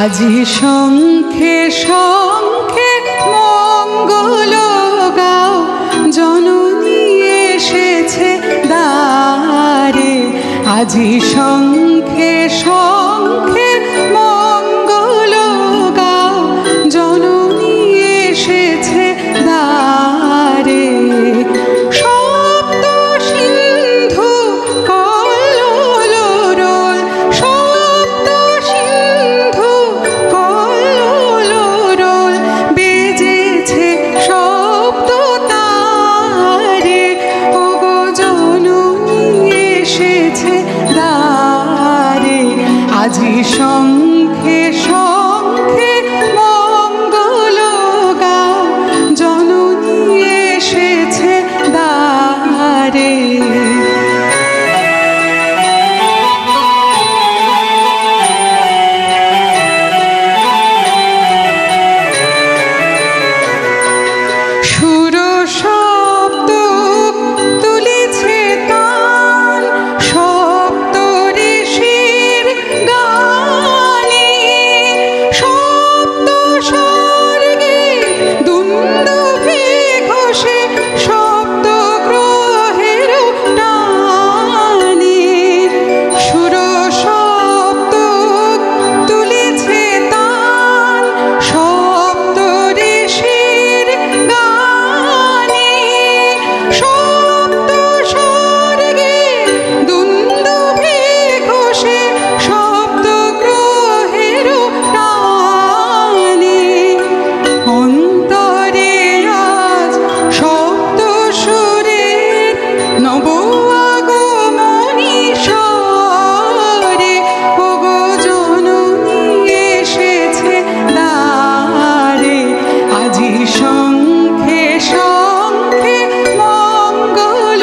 আজি শঙ্খে শঙ্খে মঙ্গল গাও, জননী এসেছে দ্বারে। আজি শঙ্খে শঙ্খে মঙ্গল গাও, জননী এসেছে দ্বারে। আজি শঙ্খে শঙ্খে মঙ্গল গাও, জননী এসেছে দ্বারে। সুর শব্দ তুলেছে তান, সপ্ত ঋষির গানে। সপ্ত স্বর্গে দুন্দুভি ঘোষে, সপ্ত গ্রহের টানে। সুর শব্দ তুলেছে তান, সপ্ত ঋষির গানে। সপ্ত স্বর্গে দুন্দুভি ঘোষে, সপ্ত গ্রহের টানে। অন্তরে আজ সপ্ত সুরের নব আগমনী স্বরে। ওগো জননী এসেছে দ্বারে। আজি শঙ্খে শঙ্খে মঙ্গল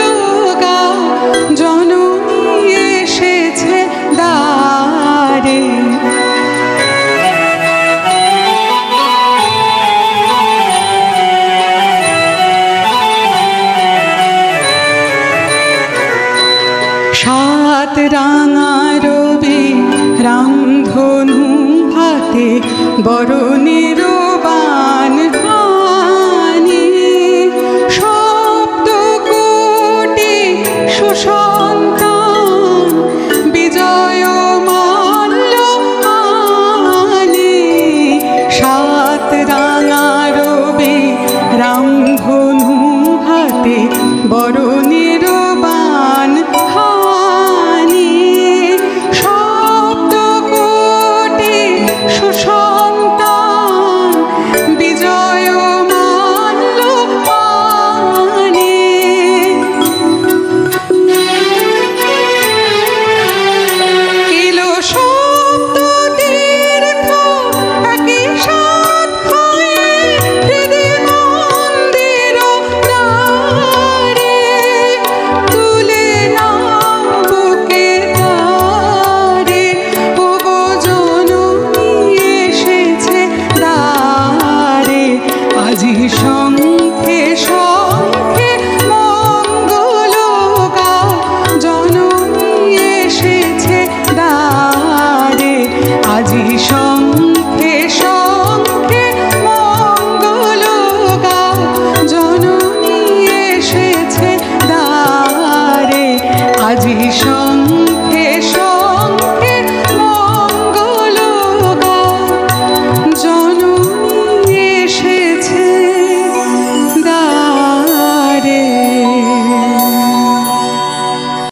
গাও, জননী এসেছে দ্বারে। সাত রাঙা রবি রামধনু হাতে, বরণের বাণ হানে। সপ্ত কোটি সুসন্ত